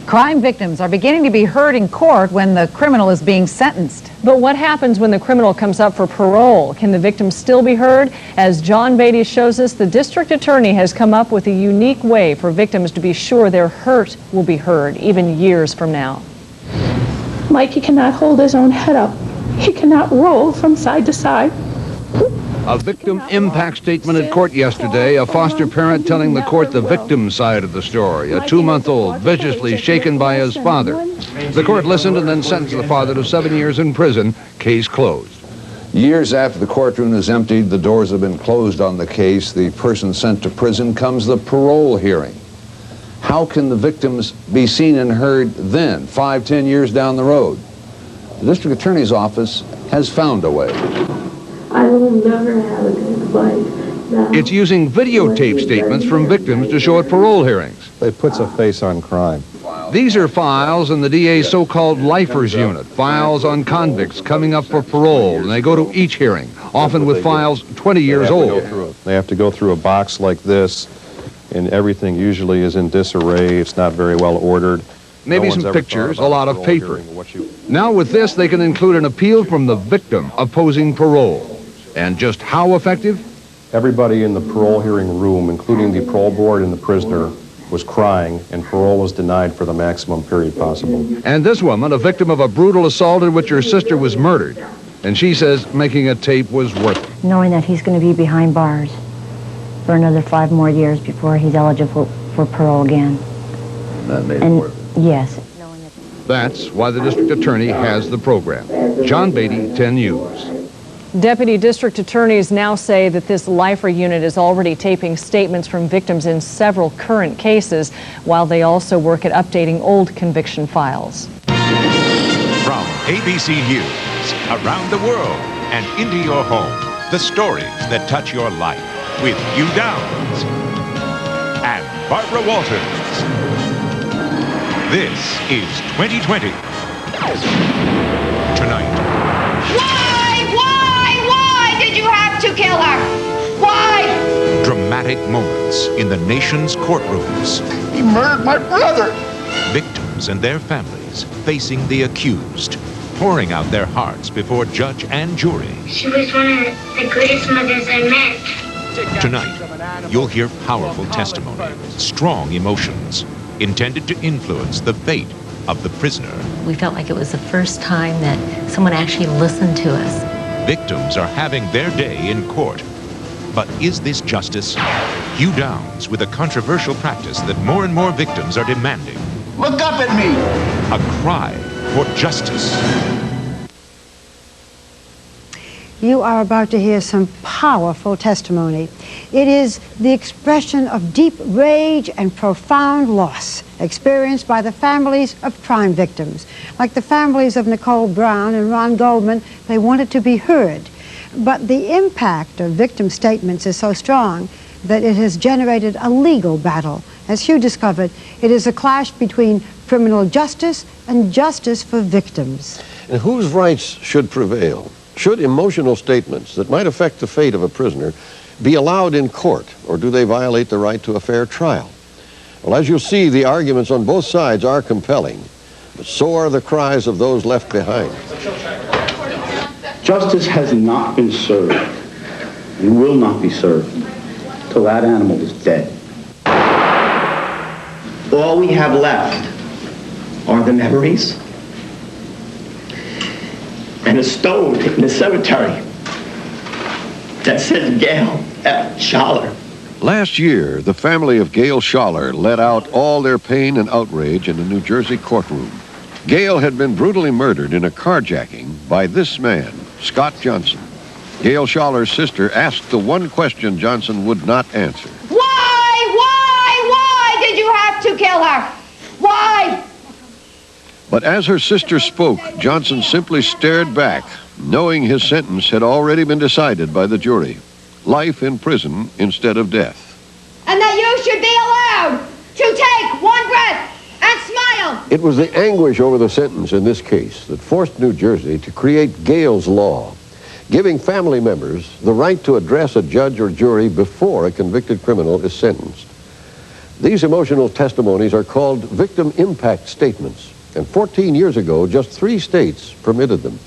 Crime victims are beginning to be heard in court when the criminal is being sentenced. But what happens when the criminal comes up for parole? Can the victim still be heard? As John Beatty shows us, the district attorney has come up with a unique way for victims to be sure their hurt will be heard, even years from now. Mikey cannot hold his own head up. He cannot roll from side to side. A victim impact statement at court yesterday, a foster parent telling the court the victim's side of the story, a 2-month-old viciously shaken by his father. The court listened and then sentenced the father to 7 years in prison, case closed. Years after the courtroom is emptied, the doors have been closed on the case, the person sent to prison, comes the parole hearing. How can the victims be seen and heard then, 5, 10 years down the road? The district attorney's office has found a way. I will never have a good life now. It's using videotape statements from victims to show at parole hearings. It puts a face on crime. These are files in the DA's so-called lifers unit, files on convicts coming up for parole, and they go to each hearing, often with files 20 years old. They have to go through a box like this, and everything usually is in disarray. It's not very well ordered. Maybe some pictures, a lot of paper. Now with this, they can include an appeal from the victim opposing parole. And just how effective? Everybody in the parole hearing room, including the parole board and the prisoner, was crying, and parole was denied for the maximum period possible. And this woman, a victim of a brutal assault in which her sister was murdered. And she says making a tape was worth it. Knowing that he's going to be behind bars for another 5 more years before he's eligible for parole again. That made it worth it. Yes. That's why the district attorney has the program. John Beatty, 10 News. Deputy district attorneys now say that this lifer unit is already taping statements from victims in several current cases, while they also work at updating old conviction files. From ABC News, around the world and into your home, the stories that touch your life with Hugh Downs and Barbara Walters. This is 2020. Tonight. To kill her. Why? Dramatic moments in the nation's courtrooms. He murdered my brother. Victims and their families facing the accused, pouring out their hearts before judge and jury. She was one of the greatest mothers I met. Tonight, you'll hear powerful testimony, strong emotions, intended to influence the fate of the prisoner. We felt like it was the first time that someone actually listened to us. Victims are having their day in court. But is this justice? Hugh Downs with a controversial practice that more and more victims are demanding. Look up at me! A cry for justice. You are about to hear some powerful testimony. It is the expression of deep rage and profound loss experienced by the families of crime victims. Like the families of Nicole Brown and Ron Goldman, they wanted to be heard. But the impact of victim statements is so strong that it has generated a legal battle. As Hugh discovered, it is a clash between criminal justice and justice for victims. And whose rights should prevail? Should emotional statements that might affect the fate of a prisoner be allowed in court, or do they violate the right to a fair trial? Well, as you'll see, the arguments on both sides are compelling, but so are the cries of those left behind. Justice has not been served and will not be served till that animal is dead. All we have left are the memories and a stone in the cemetery that says Gail F. Schaller. Last year, the family of Gail Schaller let out all their pain and outrage in a New Jersey courtroom. Gail had been brutally murdered in a carjacking by this man, Scott Johnson. Gail Schaller's sister asked the one question Johnson would not answer. Why did you have to kill her? Why? But as her sister spoke, Johnson simply stared back, knowing his sentence had already been decided by the jury. Life in prison instead of death. And that you should be allowed to take one breath and smile. It was the anguish over the sentence in this case that forced New Jersey to create Gale's Law, giving family members the right to address a judge or jury before a convicted criminal is sentenced. These emotional testimonies are called victim impact statements, and 14 years ago, just 3 states permitted them.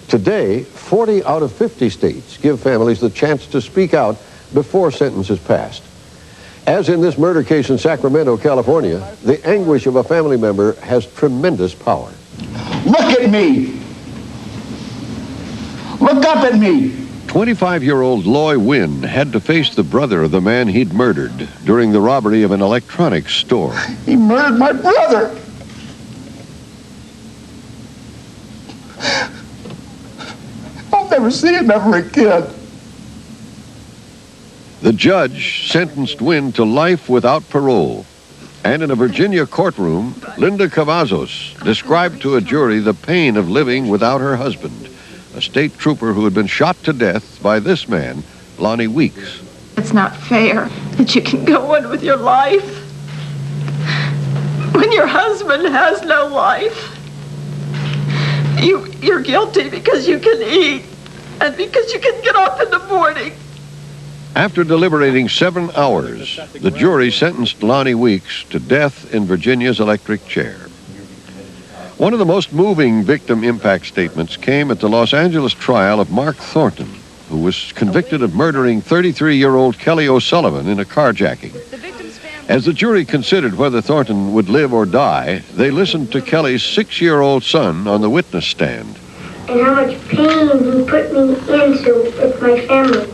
Today, 40 out of 50 states give families the chance to speak out before sentence is passed. As in this murder case in Sacramento, California, the anguish of a family member has tremendous power. Look at me! Look up at me! 25-year-old Loy Wynn had to face the brother of the man he'd murdered during the robbery of an electronics store. He murdered my brother! I'll never see him ever again. The judge sentenced Wynn to life without parole. And in a Virginia courtroom, Linda Cavazos described to a jury the pain of living without her husband, a state trooper who had been shot to death by this man, Lonnie Weeks. It's not fair that you can go on with your life when your husband has no life. You're guilty because you can eat and because you can get up in the morning. After deliberating 7 hours, the jury sentenced Lonnie Weeks to death in Virginia's electric chair. One of the most moving victim impact statements came at the Los Angeles trial of Mark Thornton, who was convicted of murdering 33-year-old Kelly O'Sullivan in a carjacking. As the jury considered whether Thornton would live or die, they listened to Kelly's 6-year-old son on the witness stand. And how much pain he put me into with my family.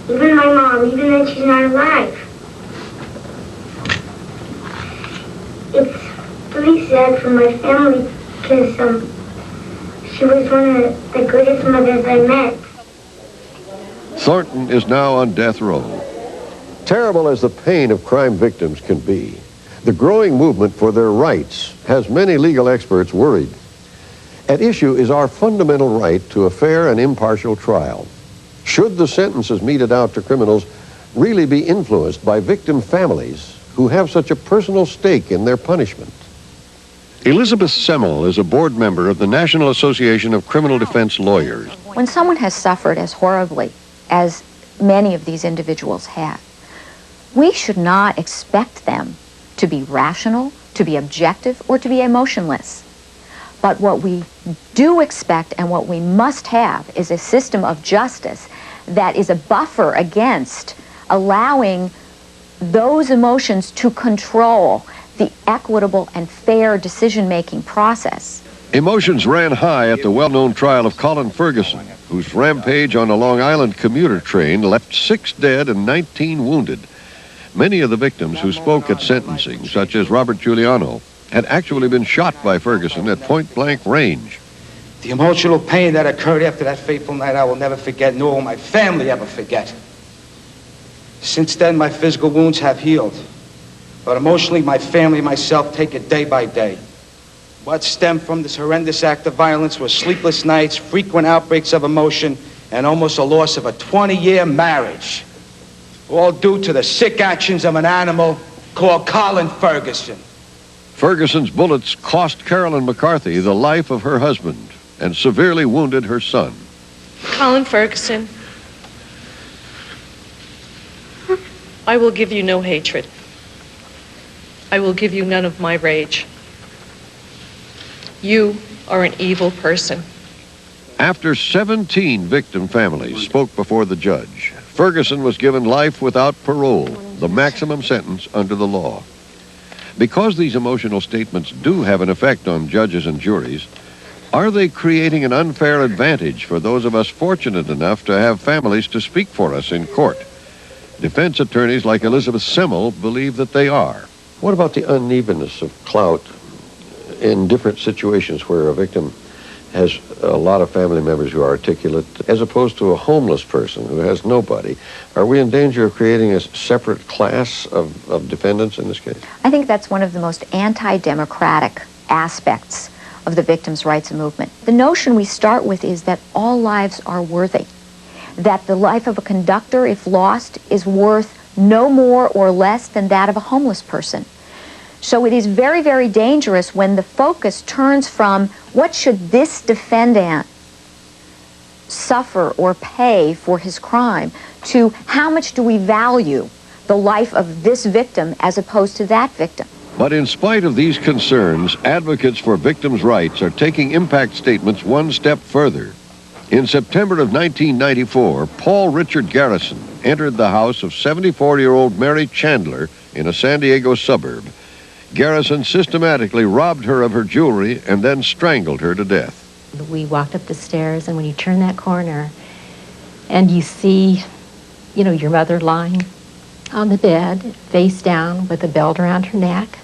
Even my mom, even though she's not alive. It's really sad for my family because she was one of the greatest mothers I met. Thornton is now on death row. Terrible as the pain of crime victims can be, the growing movement for their rights has many legal experts worried. At issue is our fundamental right to a fair and impartial trial. Should the sentences meted out to criminals really be influenced by victim families who have such a personal stake in their punishment? Elizabeth Semmel is a board member of the National Association of Criminal Defense Lawyers. When someone has suffered as horribly as many of these individuals have, we should not expect them to be rational, to be objective, or to be emotionless. But what we do expect and what we must have is a system of justice that is a buffer against allowing those emotions to control the equitable and fair decision-making process. Emotions ran high at the well-known trial of Colin Ferguson, whose rampage on a Long Island commuter train left 6 dead and 19 wounded. Many of the victims who spoke at sentencing, such as Robert Giuliano, had actually been shot by Ferguson at point-blank range. The emotional pain that occurred after that fateful night I will never forget, nor will my family ever forget. Since then, my physical wounds have healed. But emotionally, my family and myself take it day by day. What stemmed from this horrendous act of violence was sleepless nights, frequent outbreaks of emotion, and almost a loss of a 20-year marriage. All due to the sick actions of an animal called Colin Ferguson. Ferguson's bullets cost Carolyn McCarthy the life of her husband and severely wounded her son. Colin Ferguson, I will give you no hatred. I will give you none of my rage. You are an evil person. After 17 victim families spoke before the judge, Ferguson was given life without parole, the maximum sentence under the law. Because these emotional statements do have an effect on judges and juries, are they creating an unfair advantage for those of us fortunate enough to have families to speak for us in court? Defense attorneys like Elizabeth Semmel believe that they are. What about the unevenness of clout in different situations where a victim has a lot of family members who are articulate, as opposed to a homeless person who has nobody? Are we in danger of creating a separate class of defendants in this case? I think that's one of the most anti-democratic aspects of the victims' rights movement. The notion we start with is that all lives are worthy, that the life of a conductor, if lost, is worth no more or less than that of a homeless person. So it is very, very dangerous when the focus turns from what should this defendant suffer or pay for his crime to how much do we value the life of this victim as opposed to that victim. But in spite of these concerns, advocates for victims' rights are taking impact statements one step further. In September of 1994, Paul Richard Garrison entered the house of 74-year-old Mary Chandler in a San Diego suburb. Garrison systematically robbed her of her jewelry and then strangled her to death. We walked up the stairs, and when you turn that corner and you see, your mother lying on the bed, face down with a belt around her neck.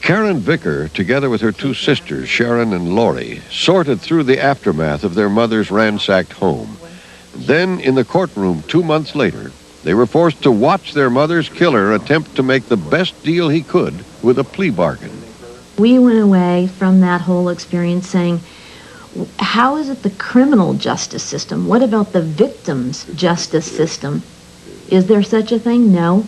Karen Vicker, together with her two sisters, Sharon and Lori, sorted through the aftermath of their mother's ransacked home. Then, in the courtroom 2 months later, they were forced to watch their mother's killer attempt to make the best deal he could with a plea bargain. We went away from that whole experience saying, how is it the criminal justice system? What about the victim's justice system? Is there such a thing? No.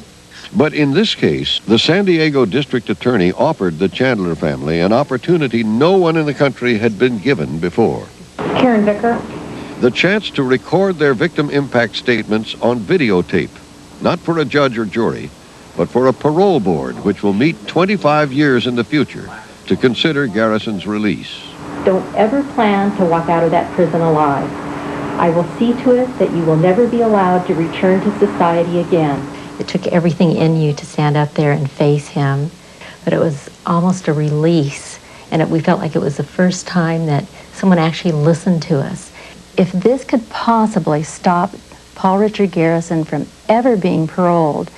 But in this case, the San Diego District Attorney offered the Chandler family an opportunity no one in the country had been given before. Karen Vicker. The chance to record their victim impact statements on videotape, not for a judge or jury, but for a parole board which will meet 25 years in the future to consider Garrison's release. Don't ever plan to walk out of that prison alive. I will see to it that you will never be allowed to return to society again. It took everything in you to stand up there and face him, but it was almost a release, and we felt like it was the first time that someone actually listened to us. If this could possibly stop Paul Richard Garrison from ever being paroled,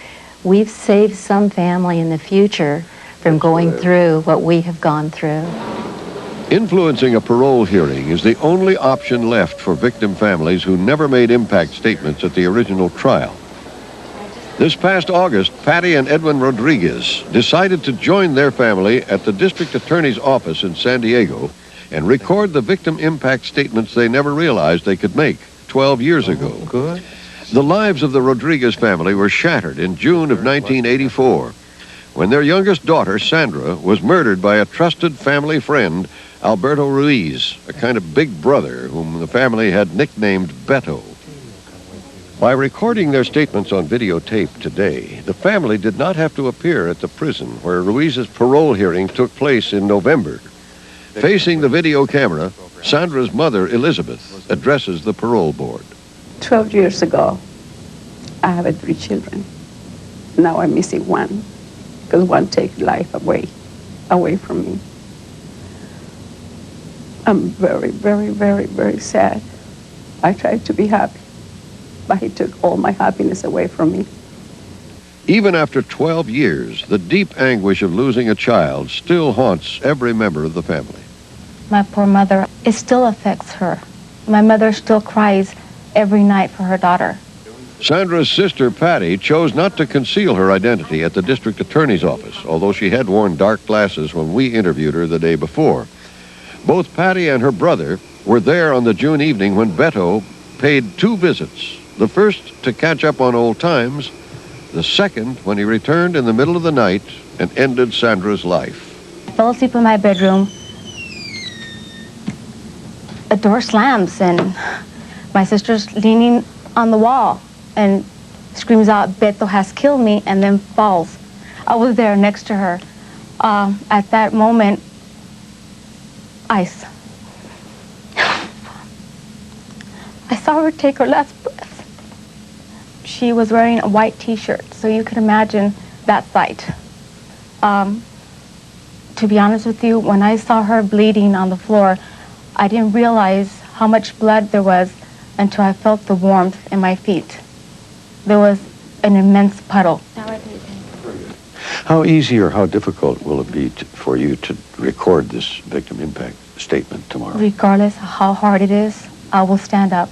we've saved some family in the future from going through what we have gone through. Influencing a parole hearing is the only option left for victim families who never made impact statements at the original trial. This past August, Patty and Edwin Rodriguez decided to join their family at the district attorney's office in San Diego and record the victim impact statements they never realized they could make 12 years ago. Good. The lives of the Rodriguez family were shattered in June of 1984 when their youngest daughter, Sandra, was murdered by a trusted family friend, Alberto Ruiz, a kind of big brother whom the family had nicknamed Beto. By recording their statements on videotape today, the family did not have to appear at the prison where Ruiz's parole hearing took place in November. Facing the video camera, Sandra's mother, Elizabeth, addresses the parole board. 12 years ago, I had 3 children. Now I'm missing one, because one takes life away from me. I'm very, very, very, very sad. I tried to be happy, but he took all my happiness away from me. Even after 12 years, the deep anguish of losing a child still haunts every member of the family. My poor mother, it still affects her. My mother still cries every night for her daughter. Sandra's sister, Patty, chose not to conceal her identity at the district attorney's office, although she had worn dark glasses when we interviewed her the day before. Both Patty and her brother were there on the June evening when Beto paid 2 visits. The first to catch up on old times, the second when he returned in the middle of the night and ended Sandra's life. I fell asleep in my bedroom. A door slams and my sister's leaning on the wall and screams out, "Beto has killed me," and then falls. I was there next to her. At that moment, I saw her take her last breath. She was wearing a white t-shirt, so you can imagine that sight. To be honest with you, when I saw her bleeding on the floor, I didn't realize how much blood there was until I felt the warmth in my feet. There was an immense puddle. How easy or how difficult will it be for you to record this victim impact statement tomorrow? Regardless of how hard it is, I will stand up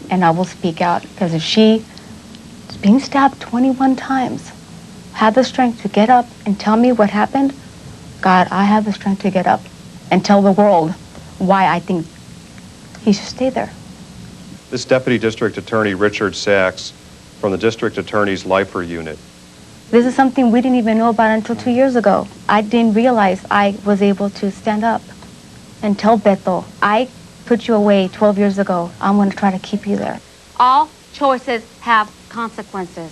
and I will speak out, because if she is being stabbed 21 times, had the strength to get up and tell me what happened, God, I have the strength to get up and tell the world why I think he should stay there. This Deputy District Attorney Richard Sachs from the District Attorney's Lifer Unit. This is something we didn't even know about until 2 years ago. I didn't realize I was able to stand up and tell Beto, I put you away 12 years ago. I'm going to try to keep you there. All choices have consequences.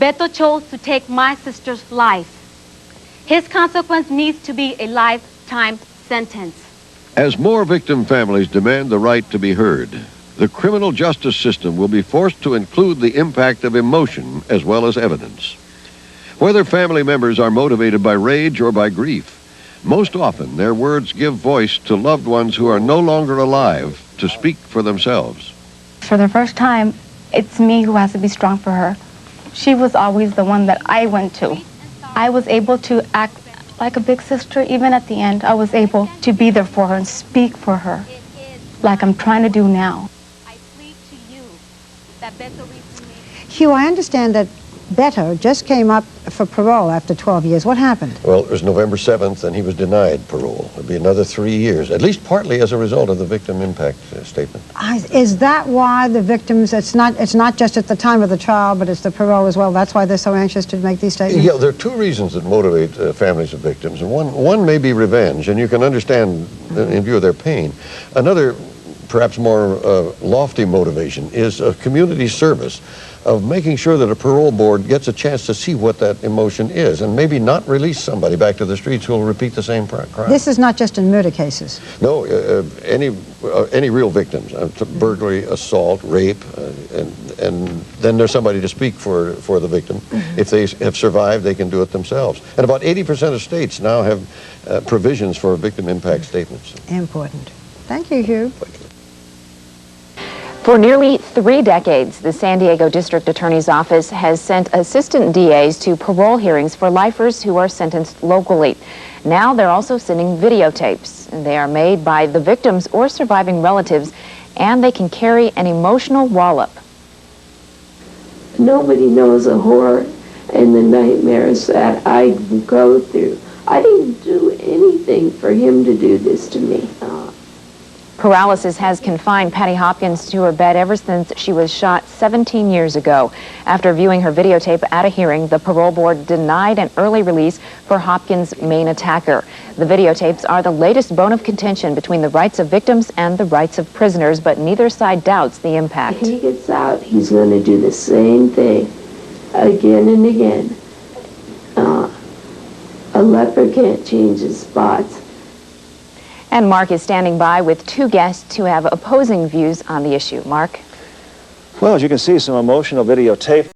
Beto chose to take my sister's life. His consequence needs to be a lifetime sentence. As more victim families demand the right to be heard, the criminal justice system will be forced to include the impact of emotion as well as evidence. Whether family members are motivated by rage or by grief, most often their words give voice to loved ones who are no longer alive to speak for themselves. For the first time, it's me who has to be strong for her. She was always the one that I went to. I was able to act like a big sister. Even at the end, I was able to be there for her and speak for her, like I'm trying to do now. Hugh, I understand that Beto just came up for parole after 12 years. What happened? Well, it was November 7th, and he was denied parole. It'll be another 3 years, at least partly as a result of the victim impact statement. Is that why the victims, it's not just at the time of the trial, but it's the parole as well? That's why they're so anxious to make these statements? Yeah, there are two reasons that motivate families of victims. And one may be revenge, and you can understand in view of their pain. Another, perhaps more lofty motivation is a community service of making sure that a parole board gets a chance to see what that emotion is and maybe not release somebody back to the streets who will repeat the same crime. This is not just in murder cases. No, any real victims, burglary, assault, rape, and then there's somebody to speak for the victim. If they have survived, they can do it themselves. And about 80% of states now have provisions for victim impact statements. Important. Thank you, Hugh. For nearly 3 decades, the San Diego District Attorney's Office has sent assistant DAs to parole hearings for lifers who are sentenced locally. Now they're also sending videotapes. They are made by the victims or surviving relatives, and they can carry an emotional wallop. Nobody knows the horror and the nightmares that I go through. I didn't do anything for him to do this to me. Paralysis has confined Patty Hopkins to her bed ever since she was shot 17 years ago. After viewing her videotape at a hearing, the parole board denied an early release for Hopkins' main attacker. The videotapes are the latest bone of contention between the rights of victims and the rights of prisoners, but neither side doubts the impact. If he gets out, he's going to do the same thing again and again. A leopard can't change his spots. And Mark is standing by with 2 guests who have opposing views on the issue. Mark? Well, as you can see, some emotional videotape.